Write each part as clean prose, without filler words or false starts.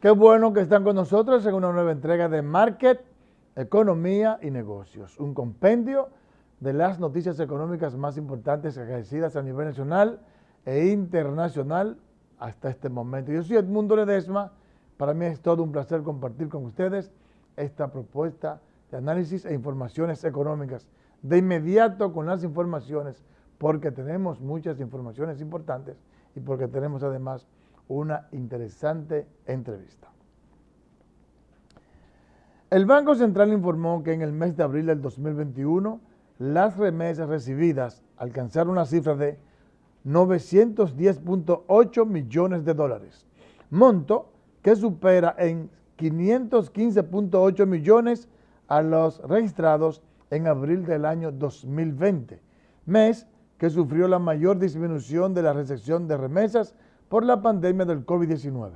Qué bueno que están con nosotros en una nueva entrega de Market, Economía y Negocios, un compendio de las noticias económicas más importantes ejercidas a nivel nacional e internacional hasta este momento. Yo soy Edmundo Ledesma, para mí es todo un placer compartir con ustedes esta propuesta de análisis e informaciones económicas. De inmediato con las informaciones, porque tenemos muchas informaciones importantes y porque tenemos además una interesante entrevista. El Banco Central informó que en el mes de abril del 2021 las remesas recibidas alcanzaron una cifra de 910.8 millones de dólares, monto que supera en 515.8 millones a los registrados en abril del año 2020, mes que sufrió la mayor disminución de la recepción de remesas por la pandemia del COVID-19.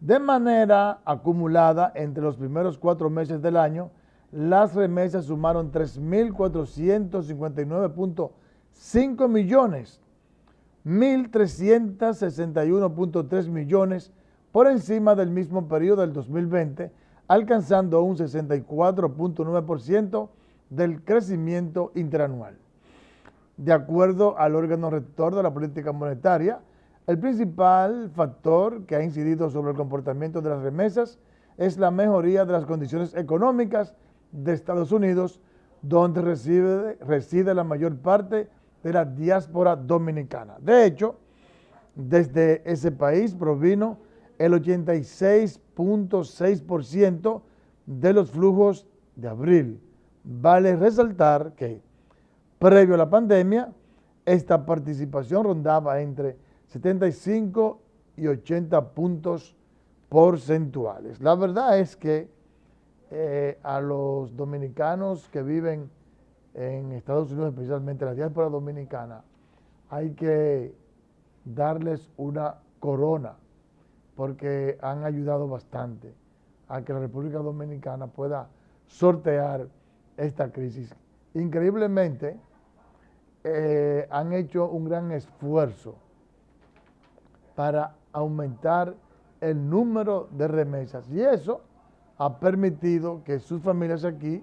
De manera acumulada, entre los primeros 4 meses del año, las remesas sumaron 3.459.5 millones, 1.361.3 millones por encima del mismo periodo del 2020, alcanzando un 64.9% del crecimiento interanual. De acuerdo al órgano rector de la política monetaria, el principal factor que ha incidido sobre el comportamiento de las remesas es la mejoría de las condiciones económicas de Estados Unidos, donde reside la mayor parte de la diáspora dominicana. De hecho, desde ese país provino el 86.6% de los flujos de abril. Vale resaltar que, previo a la pandemia, esta participación rondaba entre 75 y 80 puntos porcentuales. La verdad es que a los dominicanos que viven en Estados Unidos, especialmente la diáspora dominicana, hay que darles una corona porque han ayudado bastante a que la República Dominicana pueda sortear esta crisis. Increíblemente, han hecho un gran esfuerzo para aumentar el número de remesas y eso ha permitido que sus familias aquí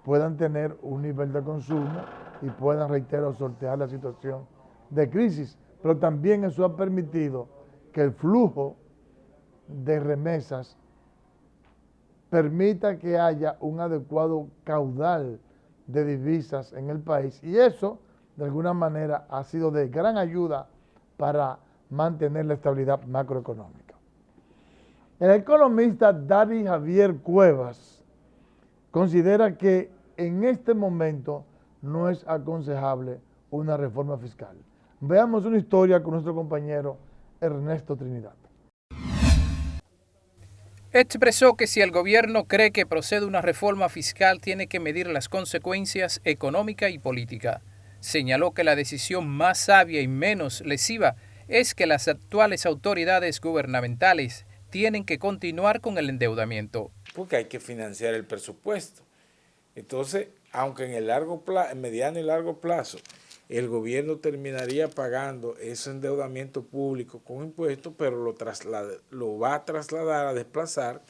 puedan tener un nivel de consumo y puedan, reitero, sortear la situación de crisis, pero también eso ha permitido que el flujo de remesas permita que haya un adecuado caudal de divisas en el país y eso de alguna manera ha sido de gran ayuda para mantener la estabilidad macroeconómica. El economista Dari Javier Cuevas considera que en este momento no es aconsejable una reforma fiscal. Veamos una historia con nuestro compañero Ernesto Trinidad. Expresó que si el gobierno cree que procede una reforma fiscal, tiene que medir las consecuencias económica y política. Señaló que la decisión más sabia y menos lesiva es que las actuales autoridades gubernamentales tienen que continuar con el endeudamiento. Porque hay que financiar el presupuesto. Entonces, aunque en el mediano y largo plazo, el gobierno terminaría pagando ese endeudamiento público con impuestos, pero lo va a trasladar, a desplazar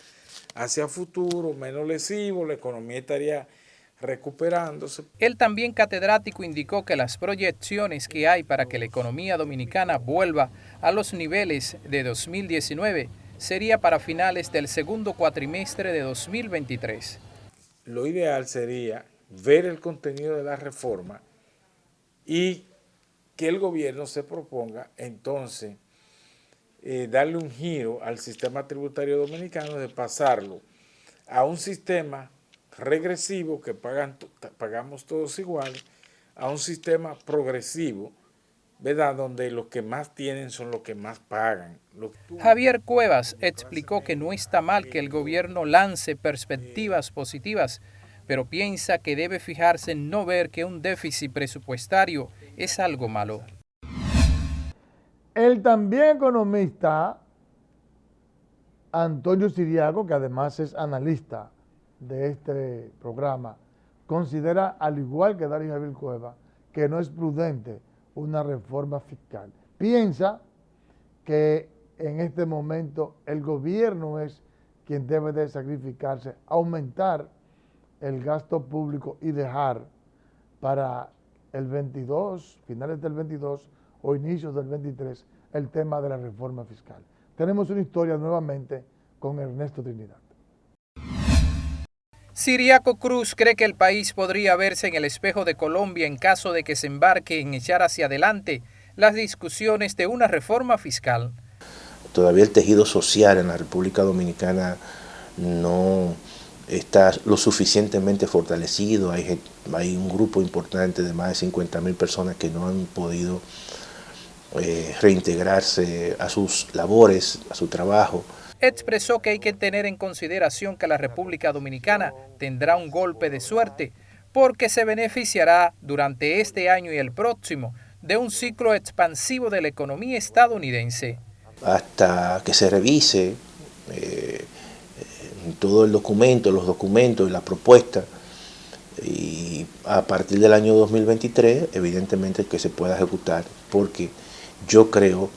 hacia futuro, menos lesivo, la economía estaría recuperándose. El también catedrático indicó que las proyecciones que hay para que la economía dominicana vuelva a los niveles de 2019 sería para finales del segundo cuatrimestre de 2023. Lo ideal sería ver el contenido de la reforma y que el gobierno se proponga entonces darle un giro al sistema tributario dominicano, de pasarlo a un sistema regresivo que pagamos todos iguales, a un sistema progresivo, ¿verdad?, donde los que más tienen son los que más pagan. Javier Cuevas explicó que no está mal que el gobierno lance perspectivas positivas, pero piensa que debe fijarse en no ver que un déficit presupuestario es algo malo. El también economista Antonio Siriaco, que además es analista de este programa, considera, al igual que Dari Javier Cuevas, que no es prudente una reforma fiscal. Piensa que en este momento el gobierno es quien debe de sacrificarse, aumentar el gasto público y dejar para el 22, finales del 22 o inicios del 23, el tema de la reforma fiscal. Tenemos una historia nuevamente con Ernesto Trinidad. Ciriaco Cruz cree que el país podría verse en el espejo de Colombia en caso de que se embarque en echar hacia adelante las discusiones de una reforma fiscal. Todavía el tejido social en la República Dominicana no está lo suficientemente fortalecido. Hay un grupo importante de más de 50.000 personas que no han podido reintegrarse a sus labores, a su trabajo. Expresó que hay que tener en consideración que la República Dominicana tendrá un golpe de suerte porque se beneficiará durante este año y el próximo de un ciclo expansivo de la economía estadounidense. Hasta que se revise todo el documento, los documentos y la propuesta, y a partir del año 2023 evidentemente que se pueda ejecutar, porque yo creo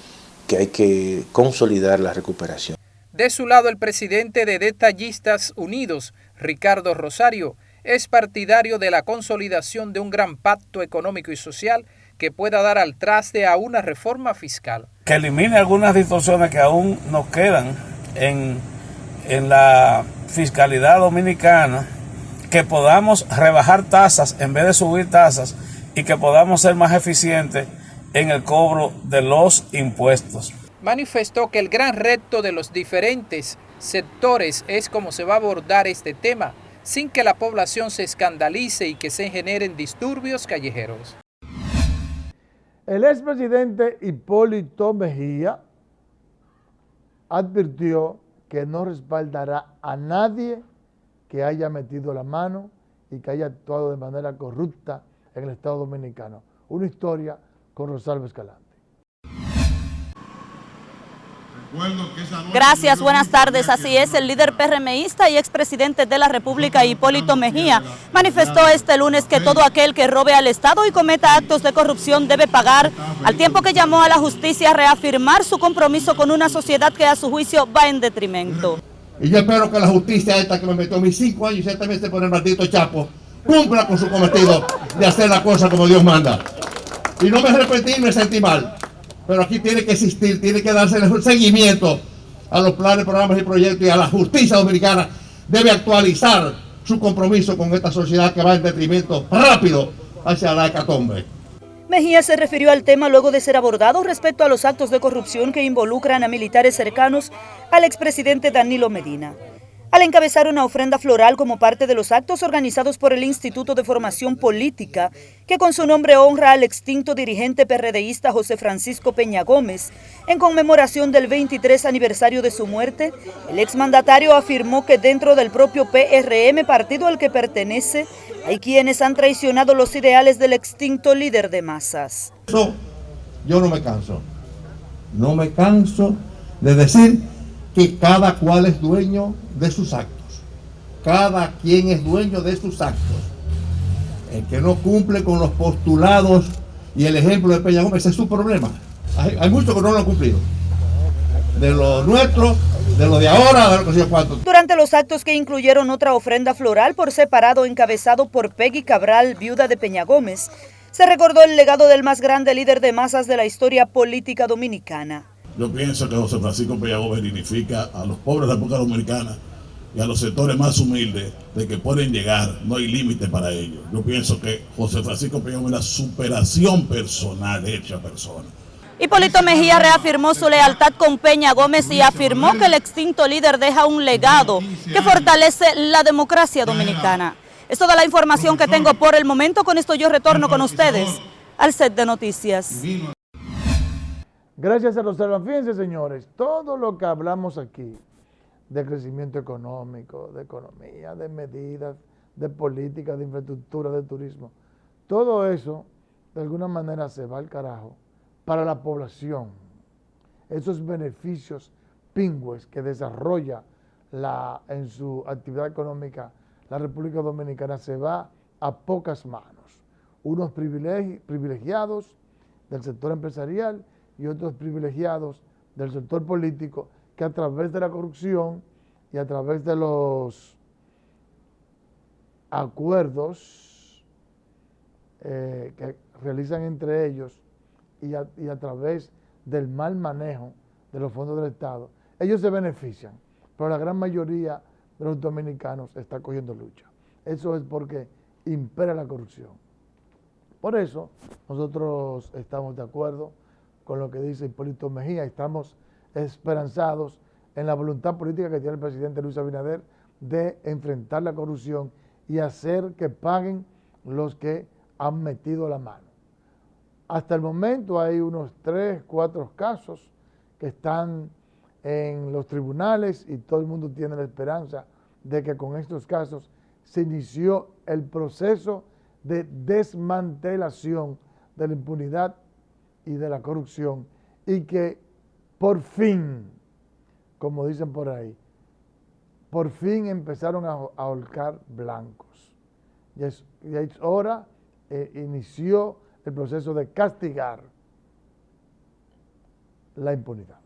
que hay que consolidar la recuperación. De su lado, el presidente de Detallistas Unidos, Ricardo Rosario, es partidario de la consolidación de un gran pacto económico y social que pueda dar al traste a una reforma fiscal. Que elimine algunas distorsiones que aún nos quedan en la fiscalidad dominicana, que podamos rebajar tasas en vez de subir tasas y que podamos ser más eficientes en el cobro de los impuestos. Manifestó que el gran reto de los diferentes sectores es cómo se va a abordar este tema sin que la población se escandalice y que se generen disturbios callejeros. El expresidente Hipólito Mejía advirtió que no respaldará a nadie que haya metido la mano y que haya actuado de manera corrupta en el Estado Dominicano. Una historia con Rosalba Escalante. Gracias, buenas tardes. Así es, el líder PRMista y expresidente de la República, Hipólito Mejía, manifestó este lunes que todo aquel que robe al Estado y cometa actos de corrupción debe pagar, al tiempo que llamó a la justicia a reafirmar su compromiso con una sociedad que a su juicio va en detrimento. Y yo espero que la justicia esta que me metió mis 5 años y ciertamente por el maldito Chapo, cumpla con su cometido de hacer la cosa como Dios manda. Y no me arrepentí, me sentí mal. Pero aquí tiene que existir, tiene que darse el seguimiento a los planes, programas y proyectos, y a la justicia dominicana debe actualizar su compromiso con esta sociedad que va en detrimento rápido hacia la hecatombe. Mejía se refirió al tema luego de ser abordado respecto a los actos de corrupción que involucran a militares cercanos al expresidente Danilo Medina. Al encabezar una ofrenda floral como parte de los actos organizados por el Instituto de Formación Política, que con su nombre honra al extinto dirigente PRDista José Francisco Peña Gómez, en conmemoración del 23 aniversario de su muerte, el exmandatario afirmó que dentro del propio PRM, partido al que pertenece, hay quienes han traicionado los ideales del extinto líder de masas. Eso yo no me canso de decir que cada cual es dueño de sus actos. Cada quien es dueño de sus actos. El que no cumple con los postulados y el ejemplo de Peña Gómez es su problema. Hay muchos que no lo han cumplido. De lo nuestro, de lo de ahora, de lo que sé cuánto. Durante los actos que incluyeron otra ofrenda floral por separado encabezado por Peggy Cabral, viuda de Peña Gómez, se recordó el legado del más grande líder de masas de la historia política dominicana. Yo pienso que José Francisco Peña Gómez dignifica a los pobres de la República Dominicana y a los sectores más humildes de que pueden llegar, no hay límite para ellos. Yo pienso que José Francisco Peña Gómez es la superación personal hecha persona. Hipólito Mejía reafirmó su lealtad con Peña Gómez y afirmó que el extinto líder deja un legado que fortalece la democracia dominicana. Es toda la información que tengo por el momento. Con esto yo retorno con ustedes al set de noticias. Gracias a Rosalba. Fíjense, señores, todo lo que hablamos aquí de crecimiento económico, de economía, de medidas, de políticas, de infraestructura, de turismo, todo eso de alguna manera se va al carajo para la población. Esos beneficios pingües que desarrolla en su actividad económica la República Dominicana se va a pocas manos. Unos privilegiados del sector empresarial y otros privilegiados del sector político que a través de la corrupción y a través de los acuerdos que realizan entre ellos y a través del mal manejo de los fondos del Estado, ellos se benefician, pero la gran mayoría de los dominicanos está cogiendo lucha. Eso es porque impera la corrupción. Por eso nosotros estamos de acuerdo con lo que dice Hipólito Mejía, estamos esperanzados en la voluntad política que tiene el presidente Luis Abinader de enfrentar la corrupción y hacer que paguen los que han metido la mano. Hasta el momento hay unos 3, 4 casos que están en los tribunales y todo el mundo tiene la esperanza de que con estos casos se inició el proceso de desmantelación de la impunidad y de la corrupción y que por fin, como dicen por ahí, por fin empezaron a ahorcar blancos. Ya es hora, inició el proceso de castigar la impunidad.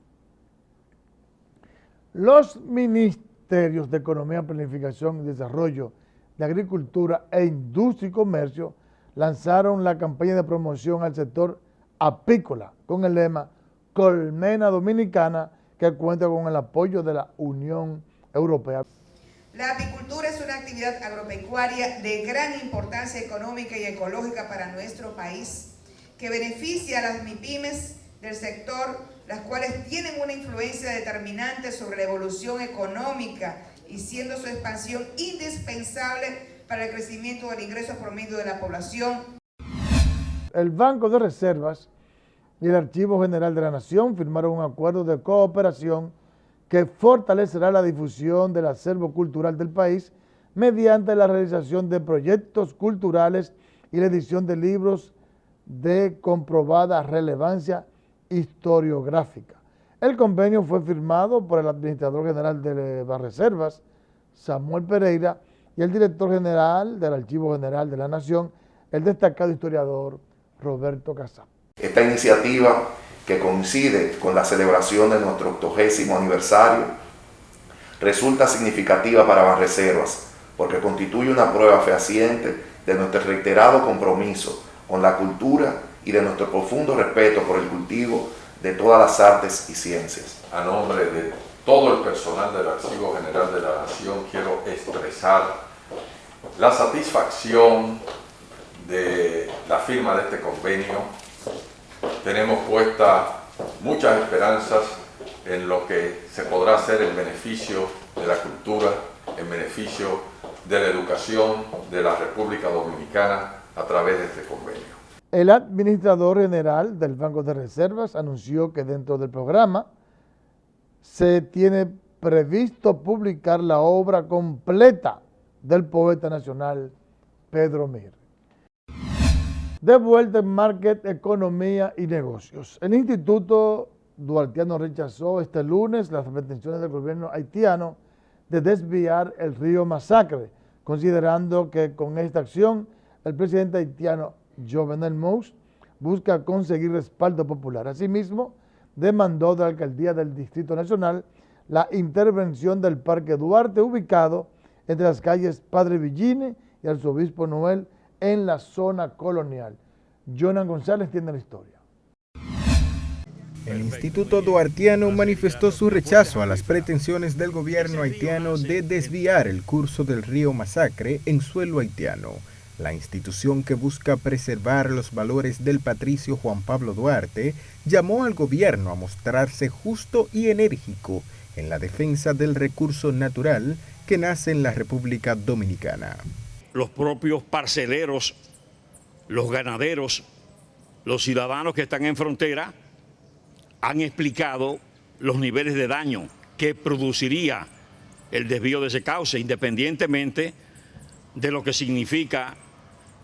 Los ministerios de Economía, Planificación y Desarrollo, de Agricultura e Industria y Comercio lanzaron la campaña de promoción al sector apícola con el lema Colmena Dominicana, que cuenta con el apoyo de la Unión Europea. La apicultura es una actividad agropecuaria de gran importancia económica y ecológica para nuestro país, que beneficia a las MIPYMES del sector, las cuales tienen una influencia determinante sobre la evolución económica y siendo su expansión indispensable para el crecimiento del ingreso promedio de la población. El Banco de Reservas y el Archivo General de la Nación firmaron un acuerdo de cooperación que fortalecerá la difusión del acervo cultural del país mediante la realización de proyectos culturales y la edición de libros de comprobada relevancia historiográfica. El convenio fue firmado por el administrador general de Banreservas, Samuel Pereira, y el director general del Archivo General de la Nación, el destacado historiador Roberto Casá. Esta iniciativa, que coincide con la celebración de nuestro 80º aniversario, resulta significativa para Banreservas porque constituye una prueba fehaciente de nuestro reiterado compromiso con la cultura y de nuestro profundo respeto por el cultivo de todas las artes y ciencias. A nombre de todo el personal del Archivo General de la Nación quiero expresar la satisfacción de la firma de este convenio. Tenemos puestas muchas esperanzas en lo que se podrá hacer en beneficio de la cultura, en beneficio de la educación de la República Dominicana a través de este convenio. El administrador general del Banco de Reservas anunció que dentro del programa se tiene previsto publicar la obra completa del poeta nacional Pedro Mir. De vuelta en Market, Economía y Negocios. El Instituto Duartiano rechazó este lunes las pretensiones del gobierno haitiano de desviar el río Masacre, considerando que con esta acción el presidente haitiano Jovenel Moïse busca conseguir respaldo popular. Asimismo, demandó de la alcaldía del Distrito Nacional la intervención del Parque Duarte, ubicado entre las calles Padre Villine y Arzobispo Noel, en la zona colonial. Jonan González tiene la historia. El Instituto Duartiano manifestó su rechazo a las pretensiones del gobierno haitiano de desviar el curso del río Masacre en suelo haitiano. La institución, que busca preservar los valores del patricio Juan Pablo Duarte, llamó al gobierno a mostrarse justo y enérgico en la defensa del recurso natural que nace en la República Dominicana. Los propios parceleros, los ganaderos, los ciudadanos que están en frontera han explicado los niveles de daño que produciría el desvío de ese cauce, independientemente de lo que significa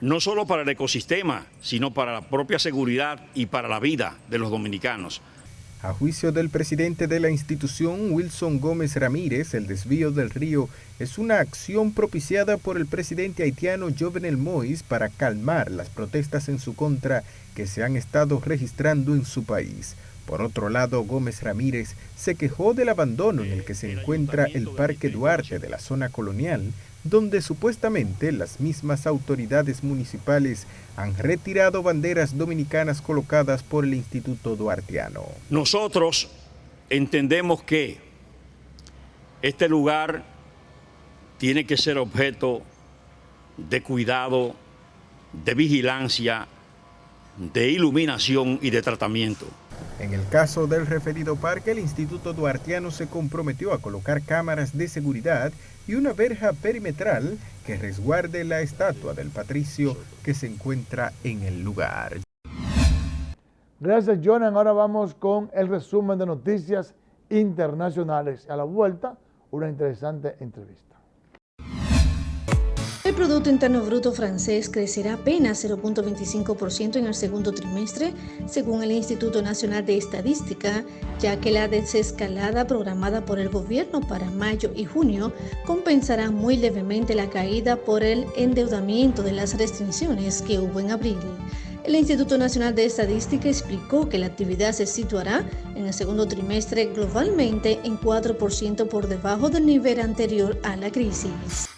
no solo para el ecosistema, sino para la propia seguridad y para la vida de los dominicanos. A juicio del presidente de la institución, Wilson Gómez Ramírez, el desvío del río es una acción propiciada por el presidente haitiano Jovenel Moïse para calmar las protestas en su contra que se han estado registrando en su país. Por otro lado, Gómez Ramírez se quejó del abandono en el que se encuentra el Parque Duarte de la zona colonial, donde supuestamente las mismas autoridades municipales han retirado banderas dominicanas colocadas por el Instituto Duartiano. Nosotros entendemos que este lugar tiene que ser objeto de cuidado, de vigilancia, de iluminación y de tratamiento. En el caso del referido parque, el Instituto Duartiano se comprometió a colocar cámaras de seguridad y una verja perimetral que resguarde la estatua del patricio que se encuentra en el lugar. Gracias, Jonan. Ahora vamos con el resumen de noticias internacionales. A la vuelta, una interesante entrevista. El Producto Interno Bruto francés crecerá apenas 0.25% en el segundo trimestre, según el Instituto Nacional de Estadística, ya que la desescalada programada por el gobierno para mayo y junio compensará muy levemente la caída por el endeudamiento de las restricciones que hubo en abril. El Instituto Nacional de Estadística explicó que la actividad se situará en el segundo trimestre globalmente en 4% por debajo del nivel anterior a la crisis.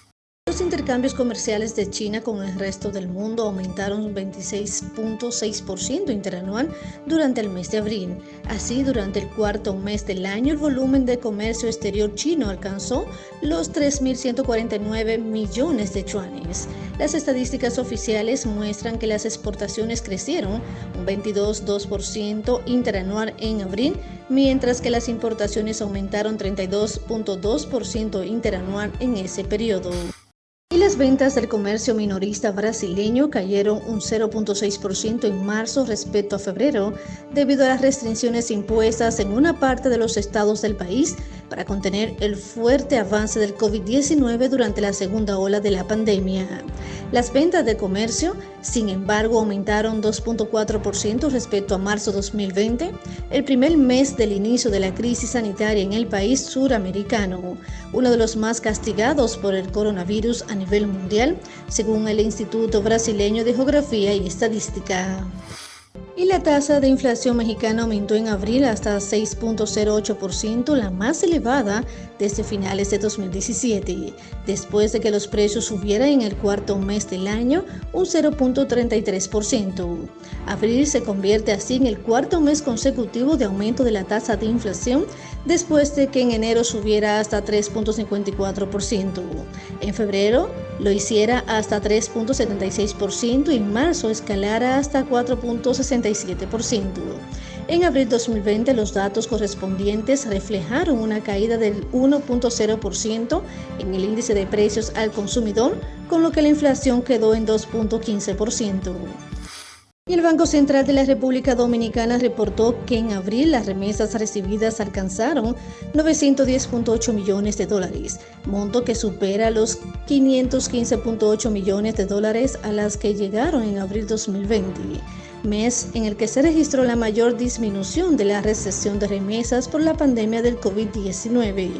Los intercambios comerciales de China con el resto del mundo aumentaron 26.6% interanual durante el mes de abril. Así, durante el cuarto mes del año, el volumen de comercio exterior chino alcanzó los 3.149 millones de yuanes. Las estadísticas oficiales muestran que las exportaciones crecieron un 22.2% interanual en abril, mientras que las importaciones aumentaron 32.2% interanual en ese periodo. Y las ventas del comercio minorista brasileño cayeron un 0.6% en marzo respecto a febrero, debido a las restricciones impuestas en una parte de los estados del país para contener el fuerte avance del COVID-19 durante la segunda ola de la pandemia. Las ventas de comercio, sin embargo, aumentaron 2.4% respecto a marzo 2020, el primer mes del inicio de la crisis sanitaria en el país suramericano, uno de los más castigados por el coronavirus a nivel mundial, según el Instituto Brasileño de Geografía y Estadística. Y la tasa de inflación mexicana aumentó en abril hasta 6.08%, la más elevada desde finales de 2017, después de que los precios subieran en el cuarto mes del año un 0.33%. Abril se convierte así en el cuarto mes consecutivo de aumento de la tasa de inflación, después de que en enero subiera hasta 3.54%. En febrero lo hiciera hasta 3.76% y en marzo escalara hasta 4.67%. En abril 2020 los datos correspondientes reflejaron una caída del 1.0% en el índice de precios al consumidor, con lo que la inflación quedó en 2.15%. Y el Banco Central de la República Dominicana reportó que en abril las remesas recibidas alcanzaron $910.8 millones, monto que supera los $515.8 millones a las que llegaron en abril 2020, mes en el que se registró la mayor disminución de la recepción de remesas por la pandemia del COVID-19.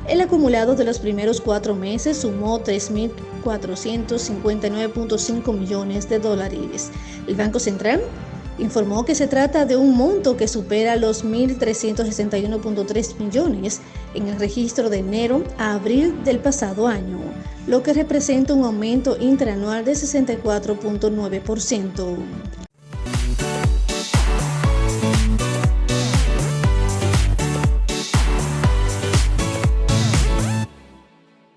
El acumulado de los primeros 4 meses sumó $3.459.5 millones. El Banco Central informó que se trata de un monto que supera los 1.361.3 millones en el registro de enero a abril del pasado año, lo que representa un aumento interanual de 64.9%.